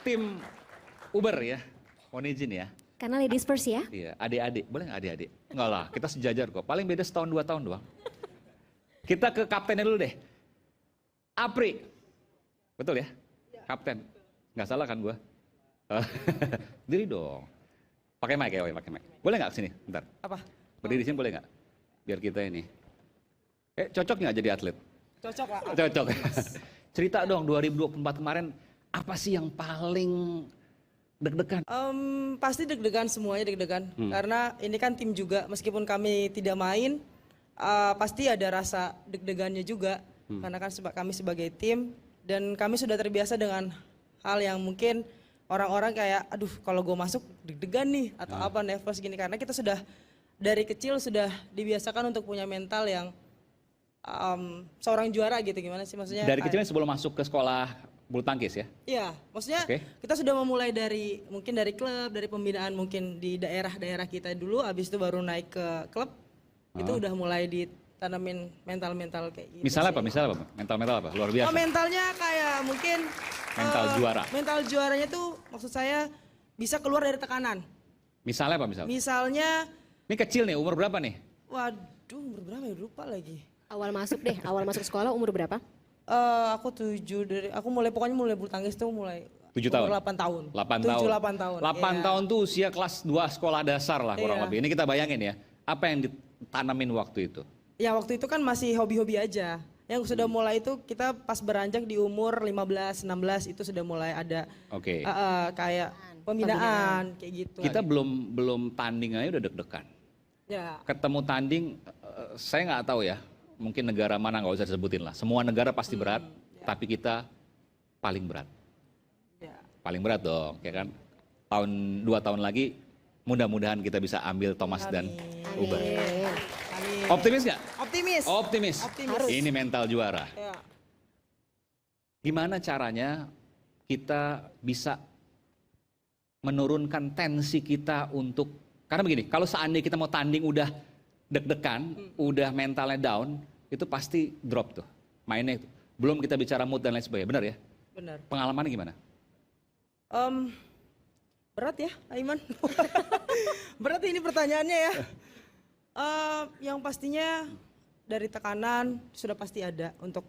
tim Uber ya, mohon izin ya. Karena ladies first ya. Iya, adik-adik, boleh nggak adik-adik? Enggak lah, kita sejajar kok, paling beda setahun 2 tahun doang. Kita ke kaptennya dulu deh. Apri, betul ya? Kapten, nggak salah kan gua? Diri dong. Pakai mic ya, pakai mic. Boleh nggak kesini, bentar? Apa? Berdiri di sini boleh nggak? Biar kita ini. Cocok nggak jadi atlet? Cocok lah. Cocok. Cerita dong 2024 kemarin apa sih yang paling deg-degan? Pasti deg-degan, semuanya deg-degan. Karena ini kan tim juga, meskipun kami tidak main, pasti ada rasa deg-degannya juga. Karena kan kami sebagai tim, dan kami sudah terbiasa dengan hal yang mungkin orang-orang kayak, aduh kalau gue masuk deg-degan nih, atau apa nervous gini. Karena kita sudah dari kecil sudah dibiasakan untuk punya mental yang seorang juara gitu, gimana sih maksudnya? Dari kecilnya sebelum masuk ke sekolah bulu tangkis ya? Iya, maksudnya kita sudah memulai dari mungkin dari klub, dari pembinaan mungkin di daerah-daerah kita dulu, habis itu baru naik ke klub, itu udah mulai ditanamin mental-mental kayak gitu. Misalnya sih. apa? Misalnya apa? Mental-mental apa? Luar biasa. Oh, mentalnya kayak mungkin Mental juara. Mental juaranya tuh maksud saya bisa keluar dari tekanan. Misalnya apa misalnya? Misalnya, Ini kecil nih, umur berapa nih? waduh umur berapa ya, lupa lagi. Awal masuk deh, awal masuk sekolah umur berapa? Aku pokoknya mulai bulu tangkis tuh mulai 7 tahun? 8 tahun. 8 7, tahun. 8 tahun. 8 iya. tahun tuh usia kelas 2 sekolah dasar lah kurang Iya. lebih. Ini kita bayangin ya, apa yang ditanamin waktu itu? Ya waktu itu kan masih hobi-hobi aja. Yang sudah mulai itu kita pas beranjak di umur 15, 16 itu sudah mulai ada Oke. kayak pembinaan kayak gitu. Kita belum tanding aja udah deg-degan. Ya, Ketemu tanding, saya nggak tahu ya, mungkin negara mana nggak usah disebutin lah. Semua negara pasti berat, tapi kita paling berat. ya. Paling berat dong, ya kan? 2 tahun lagi, mudah-mudahan kita bisa ambil Thomas dan Uber. Amin. Amin. Optimis nggak? Optimis. Optimis. Optimis. Ini mental juara. Ya. Gimana caranya kita bisa menurunkan tensi kita untuk, karena begini, kalau seandainya kita mau tanding udah deg-degan, udah mentalnya down, itu pasti drop tuh mainnya itu. Belum kita bicara mood dan lain sebagainya, benar ya? Benar. Pengalamannya gimana? Berat ya, Aiman. Berat ini pertanyaannya ya. Yang pastinya dari tekanan sudah pasti ada untuk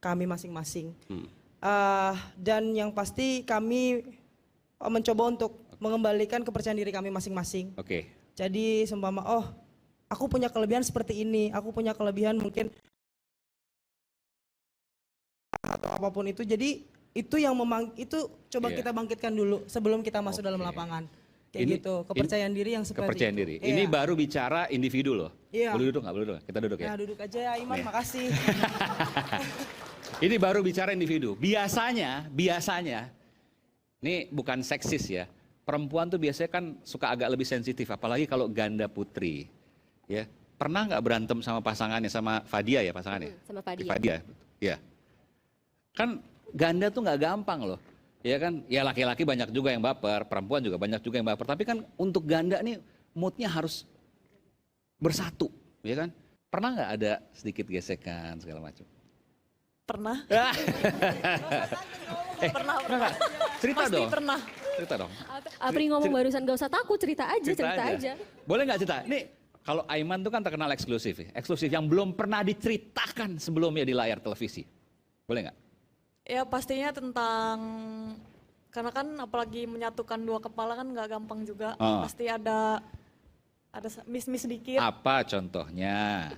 kami masing-masing. Dan yang pasti kami mencoba untuk mengembalikan kepercayaan diri kami masing-masing. Oke. Jadi seumpama, oh aku punya kelebihan seperti ini, aku punya kelebihan mungkin atau apapun itu. Jadi itu yang itu coba Iya. kita bangkitkan dulu sebelum kita masuk dalam lapangan. Kayak gitu, kepercayaan diri yang seperti Kepercayaan itu. diri. Iya. Ini baru bicara individu loh. Iya. Boleh duduk nggak? Boleh duduk. Kita duduk ya. Nah, duduk aja ya Iman, Nih. makasih. Ini baru bicara individu. Biasanya, ini bukan seksis ya. Perempuan tuh biasanya kan suka agak lebih sensitif, apalagi kalau ganda putri. Ya, pernah nggak berantem sama pasangannya, sama Fadia ya pasangannya? Sama Fadia. Fadia, ya. Kan ganda tuh nggak gampang loh. Ya kan, ya laki-laki banyak juga yang baper, perempuan juga banyak juga yang baper. Tapi kan untuk ganda nih moodnya harus bersatu, ya kan? Pernah nggak ada sedikit gesekan segala macam? Pernah. Pernah nggak? Cerita Pasti dong. pernah. Cerita dong. Apri ngomong barusan gak usah takut, cerita aja. Boleh nggak cerita? Nih, kalau Aiman tuh kan terkenal eksklusif ya. Eksklusif yang belum pernah diceritakan sebelumnya di layar televisi. Boleh nggak? Ya pastinya tentang, karena kan apalagi menyatukan dua kepala kan nggak gampang juga. Pasti ada miss-miss sedikit. Apa contohnya?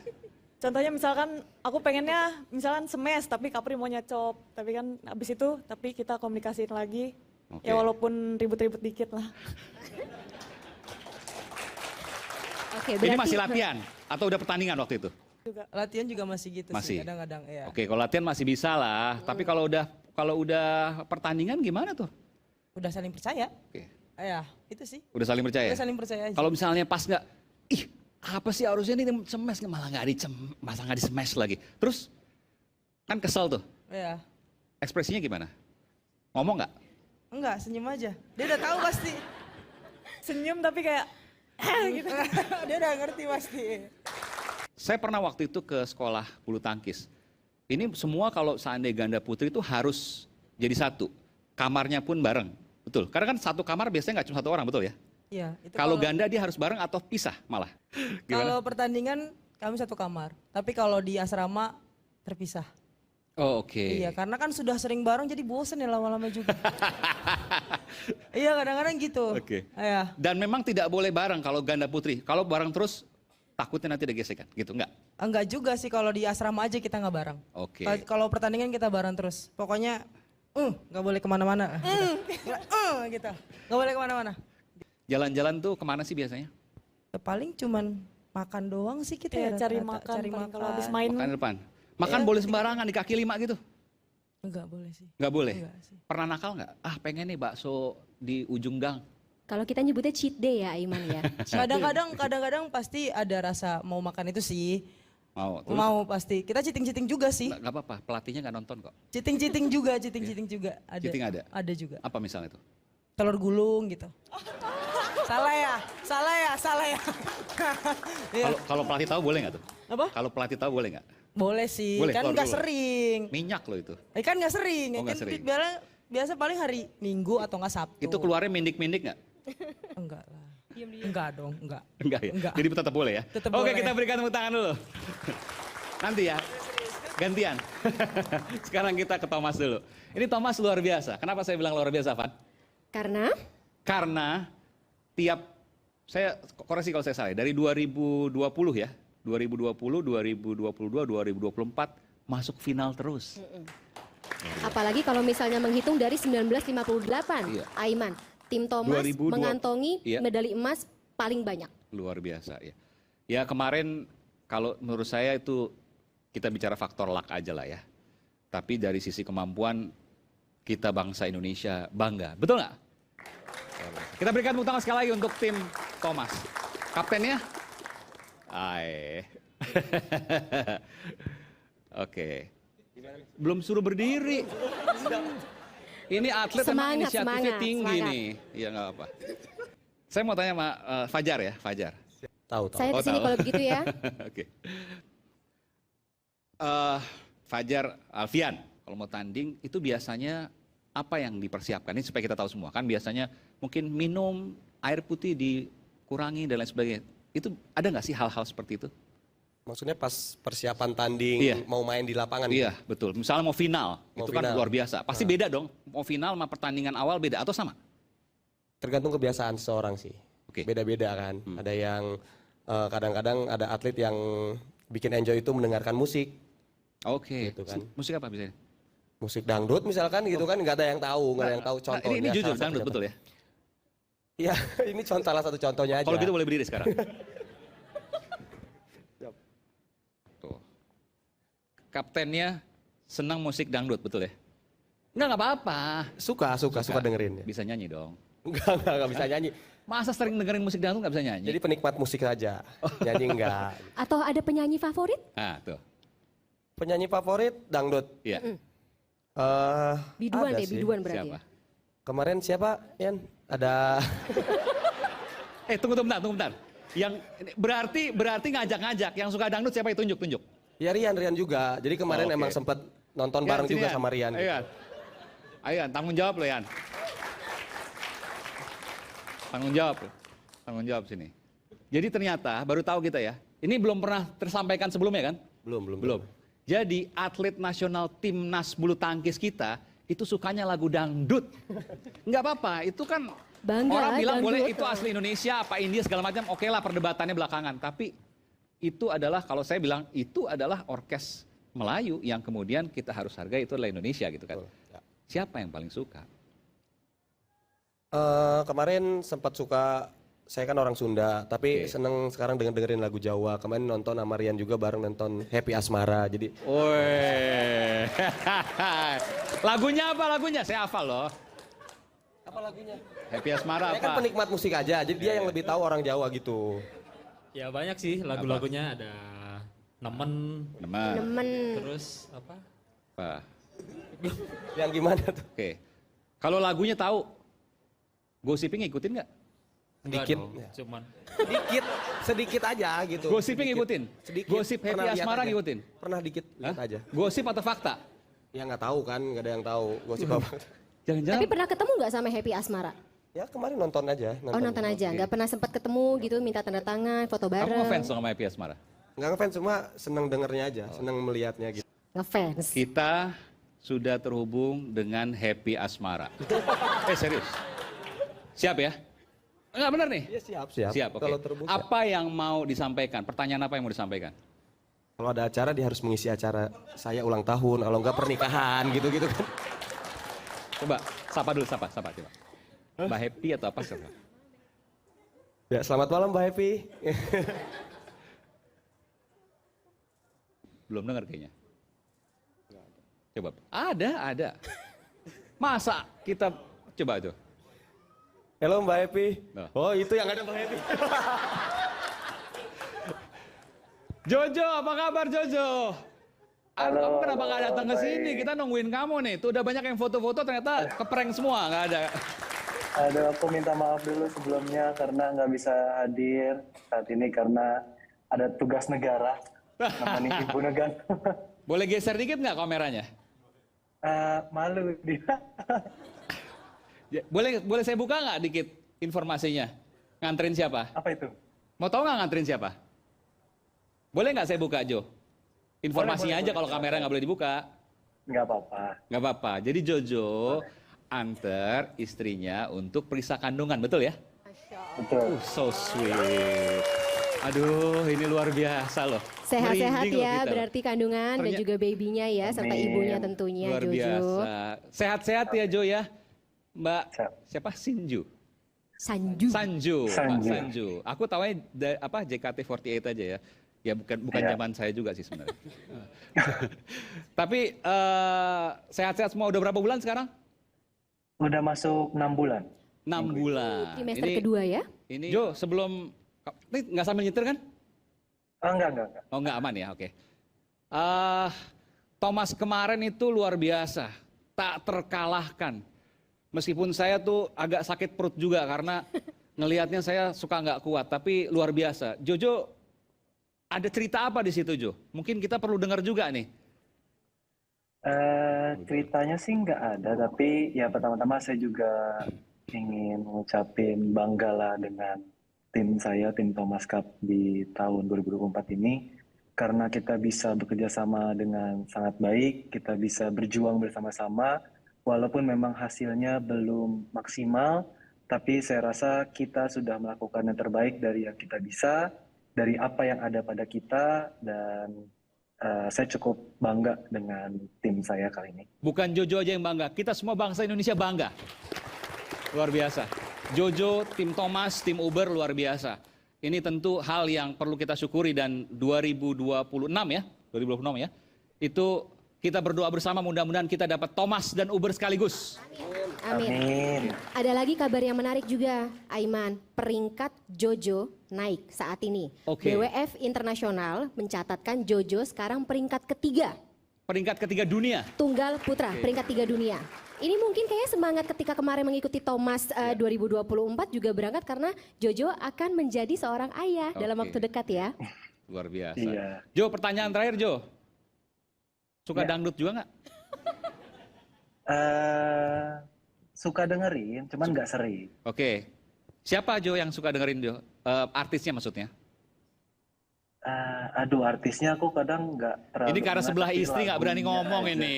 Contohnya misalkan aku pengennya misalkan smash tapi Kapri maunya chop. Tapi kan abis itu tapi kita komunikasiin lagi. Oke. Ya walaupun ribut-ribut dikit lah. Oke, Ini berarti masih latihan atau udah pertandingan waktu itu? Latihan juga masih gitu Masih? sih kadang-kadang. Ya. Oke, kalau latihan masih bisa lah. Tapi kalau udah pertandingan gimana tuh? Udah saling percaya. Oke. Ya, itu sih. Udah saling percaya? Udah saling percaya aja. Kalau misalnya pas nggak, ih apa sih harusnya nih smash, malah nggak di smash lagi. Terus kan kesel tuh. Ya. Ekspresinya gimana? Ngomong nggak? Enggak, senyum aja. Dia udah tahu pasti. Senyum tapi kayak gitu. Dia udah ngerti pasti. Saya pernah waktu itu ke sekolah bulu tangkis. Ini semua kalau seandainya ganda putri itu harus jadi satu. Kamarnya pun bareng. Betul. Karena kan satu kamar biasanya nggak cuma satu orang, betul ya? Iya. Itu Kalau ganda dia harus bareng atau pisah malah? kalau pertandingan kami satu kamar, tapi kalau di asrama terpisah. Oh, oke. Iya, karena kan sudah sering bareng jadi bosen ya lama-lama juga. Iya, kadang-kadang gitu. Oke. Iya. Dan memang tidak boleh bareng kalau ganda putri. Kalau bareng terus takutnya nanti ada gesekan, gitu enggak? Enggak juga sih, kalau di asrama aja kita nggak bareng. Oke. Kalau pertandingan kita bareng terus. Pokoknya nggak boleh kemana-mana. Gitu. Nggak boleh kemana-mana. Jalan-jalan tuh kemana sih biasanya? Ya, paling cuman makan doang sih kita Ya, ya. cari rata-rata. makan, Cari paling makan. kalau habis main. Makan depan. Makan boleh sembarangan di kaki 5 gitu? Enggak boleh sih. Nggak boleh? Enggak sih. Pernah nakal nggak? Ah pengen nih bakso di ujung gang. Kalau kita nyebutnya cheat day ya Aiman ya. Cheat day. Kadang-kadang pasti ada rasa mau makan itu sih. Mau? Terus? Mau pasti. Kita cheating-cheating juga sih. Nggak apa-apa, pelatihnya nggak nonton kok. Cheating-cheating juga, cheating-cheating juga. Ada. Cheating ada? Ada juga. Apa misalnya itu? Telur gulung gitu. Salah ya. Iya. Kalau pelatih tahu boleh nggak tuh? Apa? Kalau pelatih tahu boleh nggak? Boleh sih, Boleh, kan telur nggak gulung. sering. Minyak loh itu. Kan nggak sering, Oh, nggak kan sering. biasa paling hari Minggu atau nggak Sabtu. Itu keluarnya mindik-mindik nggak? Enggak lah. Enggak dong, enggak. Enggak ya? Enggak. Jadi tetap boleh ya? Tetap Oke, boleh. kita berikan tepuk tangan dulu. Nanti ya. Gantian. Sekarang kita ke Thomas dulu. Ini Thomas luar biasa. Kenapa saya bilang luar biasa, Van? Karena saya koreksi kalau saya salah, dari 2020 ya, 2020, 2022, 2024 masuk final terus. Apalagi kalau misalnya menghitung dari 1958, Iya. Aiman, tim Thomas 2002, mengantongi iya. medali emas paling banyak. Luar biasa ya. Ya kemarin kalau menurut saya itu kita bicara faktor luck aja lah ya. Tapi dari sisi kemampuan kita bangsa Indonesia bangga. Betul nggak? Kita berikan tepuk tangan sekali lagi untuk tim Thomas. Kaptennya? Oke. Belum suruh berdiri. Ini atlet memang Semangat, inisiatifnya semangat, tinggi semangat. nih. Iya nggak apa. Saya mau tanya sama Fajar ya, Fajar. Tahu. Saya Oh, di sini tahu. kalau begitu ya. Oke. Fajar Alfian, kalau mau tanding itu biasanya apa yang dipersiapkan? Ini supaya kita tahu semua. Kan biasanya mungkin minum air putih dikurangi dan lain sebagainya. Itu ada nggak sih hal-hal seperti itu? Maksudnya pas persiapan tanding Iya. mau main di lapangan. Iya, betul. Misalnya mau final, Mau itu kan final. luar biasa. Pasti beda dong. Mau final sama pertandingan awal beda atau sama? Tergantung kebiasaan seseorang sih. Oke. Beda-beda kan. Ada yang kadang-kadang ada atlet yang bikin enjoy itu mendengarkan musik. Oke. Gitu kan. Musik apa biasanya? Musik dangdut misalkan gitu kan, nggak ada yang tahu, nggak ada yang tahu Nah, contohnya. ini jujur salah dangdut satunya. betul ya? Iya, ini salah satu contohnya aja. Kalau gitu boleh berdiri sekarang. Tuh. Kaptennya senang musik dangdut, betul ya? Nggak apa-apa. Suka dengerin ya. Bisa nyanyi dong. Enggak bisa nyanyi. Masa sering dengerin musik dangdut nggak bisa nyanyi? Jadi penikmat musik saja. Nyanyi enggak. Atau ada penyanyi favorit? Ah, tuh. Penyanyi favorit dangdut. Iya. Biduan Ada deh, sih. biduan berarti. Siapa? Ya. Kemarin siapa, Yan? Ada Tunggu bentar. Yang berarti ngajak-ngajak. Yang suka dangdut siapa? Tunjuk. ya Rian juga. Jadi kemarin Oke. emang sempet nonton Yan, bareng sini, juga Yan. sama Rian. Ayo, Yan. Ayo, Yan, tanggung jawab lo, Yan. Tanggung jawab sini. Jadi ternyata baru tahu kita ya. Ini belum pernah tersampaikan sebelumnya kan? Belum. Jadi atlet nasional timnas bulu tangkis kita itu sukanya lagu dangdut. Nggak apa-apa, itu kan Bangga orang lah, bilang dangdut. boleh itu asli Indonesia, apa India segala macam, oke lah perdebatannya belakangan. Tapi itu adalah, kalau saya bilang, itu adalah orkes Melayu yang kemudian kita harus hargai, itu adalah Indonesia gitu kan. Betul, ya. Siapa yang paling suka? Kemarin sempat suka, saya kan orang Sunda, tapi Oke. seneng sekarang dengerin lagu Jawa. Kemarin nonton sama Rian juga bareng nonton Happy Asmara. Jadi Woi, lagunya apa lagunya? Saya hafal loh. apa lagunya? Happy Asmara Saya kan apa? penikmat musik aja, jadi dia yang lebih tahu orang Jawa gitu. Ya banyak sih lagu-lagunya, ada Nemen, Teman. Nemen. terus apa? Apa? Yang gimana tuh? Oke. Kalau lagunya tahu, Gosiping ngikutin nggak? Enggak Sedikit. dong, cuman Sedikit aja gitu. Gosiping ngikutin? Sedikit. Gosip Happy Pernah lihat Asmara aja. ngikutin? Pernah dikit lihat Hah? aja. Gosip atau fakta? Ya nggak tahu kan, nggak ada yang tahu gosip apa. Jangan-jangan Tapi pernah ketemu nggak sama Happy Asmara? Ya kemarin nonton aja. Oh nonton aja, nggak pernah sempat ketemu gitu, minta tanda tangan, foto kamu bareng. ngefans sama Happy Asmara? Nggak ngefans, cuma seneng dengernya aja, seneng melihatnya gitu. Ngefans. Kita sudah terhubung dengan Happy Asmara. Serius? Siap ya? Enggak benar nih? Iya siap, siap. Siap, oke. Kalau terbuka. Apa yang mau disampaikan? Pertanyaan apa yang mau disampaikan? Kalau ada acara dia harus mengisi acara saya ulang tahun, kalau enggak pernikahan gitu-gitu kan. Coba, sapa dulu, sapa coba. Mbak Happy atau apa siapa? Ya, selamat malam Mbak Happy. Belum dengar kayaknya. Coba, ada. Masa kita, coba tuh. Halo Mbak Happy. Nah. Oh itu yang ada Mbak Happy. Jojo, apa kabar Jojo? Halo, Kamu kenapa nggak datang ke baik. sini? Kita nungguin kamu nih. Tuh udah banyak yang foto-foto ternyata keprank semua, nggak ada. Aduh, aku minta maaf dulu sebelumnya karena nggak bisa hadir saat ini karena ada tugas negara, namanya ibu negara. Boleh geser dikit nggak kameranya? Malu dia. Ya, boleh saya buka nggak dikit informasinya? Nganterin siapa? Apa itu? Mau tahu nggak nganterin siapa? Boleh nggak saya buka, Jo? Informasinya Boleh, aja boleh. kalau kamera nggak boleh dibuka. Nggak apa-apa. Nggak apa-apa. Jadi Jojo antar istrinya untuk periksa kandungan, betul ya? Betul. So sweet. Aduh, ini luar biasa loh. Sehat-sehat Merinding loh ya, kita. berarti kandungan dan Ternyata- juga babynya ya, serta Amin. ibunya tentunya, Luar Jojo. biasa. Sehat-sehat ya Jo ya. Mbak Siap. siapa? Sinju. Sanju. Sanju. Mbak Sanju. Sanju. Aku tahunya apa JKT48 aja ya. Ya bukan Iya. zaman saya juga sih sebenarnya. Tapi sehat-sehat semua. Udah berapa bulan sekarang? Udah masuk 6 bulan. 6 bulan. Trimester kedua ya. Ini Jo, sebelum ini nggak sambil nyetir kan? Enggak. Oh nggak aman ya, oke. Thomas kemarin itu luar biasa, tak terkalahkan. Meskipun saya tuh agak sakit perut juga karena ngelihatnya saya suka nggak kuat, tapi luar biasa. Jojo, ada cerita apa di situ Jo? Mungkin kita perlu dengar juga nih. Ceritanya sih nggak ada, tapi ya pertama-tama saya juga ingin mengucapin bangga lah dengan tim saya, tim Thomas Cup di tahun 2024 ini. Karena kita bisa bekerja sama dengan sangat baik, kita bisa berjuang bersama-sama, walaupun memang hasilnya belum maksimal, tapi saya rasa kita sudah melakukan yang terbaik dari yang kita bisa, dari apa yang ada pada kita, dan saya cukup bangga dengan tim saya kali ini. Bukan Jojo aja yang bangga, kita semua bangsa Indonesia bangga. Luar biasa. Jojo, tim Thomas, tim Uber luar biasa. Ini tentu hal yang perlu kita syukuri dan 2026 ya, 2026 ya. Itu kita berdoa bersama mudah-mudahan kita dapat Thomas dan Uber sekaligus. Amin. Amin. Ada lagi kabar yang menarik juga, Aiman. Peringkat Jojo naik saat ini. Oke. BWF Internasional mencatatkan Jojo sekarang peringkat ketiga. Peringkat ketiga dunia. Tunggal putra, peringkat 3 dunia. Ini mungkin kayaknya semangat ketika kemarin mengikuti Thomas 2024 juga berangkat karena Jojo akan menjadi seorang ayah dalam Oke. waktu dekat ya. Luar biasa. Iya. Jo, pertanyaan terakhir Jo. Suka Ya. dangdut juga nggak? Suka dengerin, cuman nggak sering. Oke. Siapa Jo yang suka dengerin Jo? Artisnya maksudnya. Aduh, artisnya aku kadang nggak terlalu. Ini karena dengar, sebelah tapi istri nggak berani lagunya ngomong aja. ini.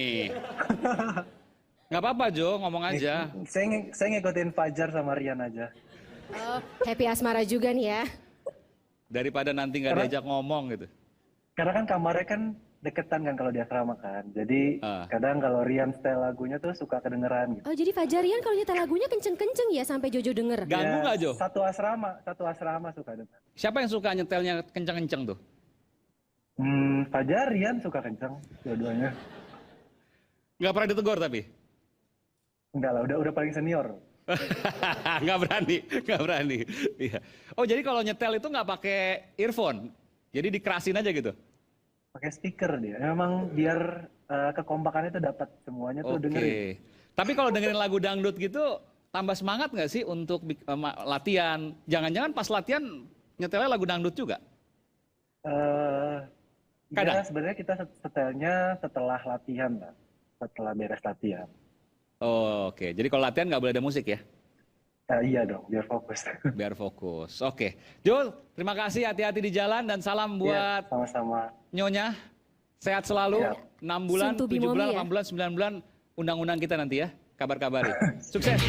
Nggak apa-apa Jo, ngomong aja. Saya ngikutin Fajar sama Rian aja. Oh, Happy Asmara juga nih ya. Daripada nanti nggak Karena- diajak ngomong gitu. Karena kan kamarnya kan deketan kan kalau di asrama kan. Jadi kadang kalau Rian setel lagunya tuh suka kedengeran gitu. Oh jadi Fajarian kalau nyetel lagunya kenceng-kenceng ya sampai Jojo denger. Ganggu nggak Jo? Satu asrama suka denger. Siapa yang suka nyetelnya kenceng-kenceng tuh? Fajar, Rian suka kenceng dua-duanya. Nggak pernah ditegur tapi? Enggak lah, udah paling senior. Nggak berani. Iya. Oh jadi kalau nyetel itu nggak pakai earphone, jadi dikerasin aja gitu? Pakai speaker dia. Memang biar kekompakannya tuh dapat semuanya tuh Oke. dengerin. Tapi kalau dengerin lagu dangdut gitu, tambah semangat nggak sih untuk latihan? Jangan-jangan pas latihan nyetelnya lagu dangdut juga? Ya sebenarnya kita setelnya setelah latihan lah. Setelah beres latihan. Oh, oke. Jadi kalau latihan nggak boleh ada musik ya? Iya dong, biar fokus. Biar fokus. Oke. Jul, terima kasih, hati-hati di jalan dan salam Iya, buat sama-sama. Nyonya. Sehat selalu. Siap. 6 bulan, Soon to be 7 bulan, mommy ya. 8 bulan, 9 bulan undang-undang kita nanti ya. Kabar-kabari. Sukses.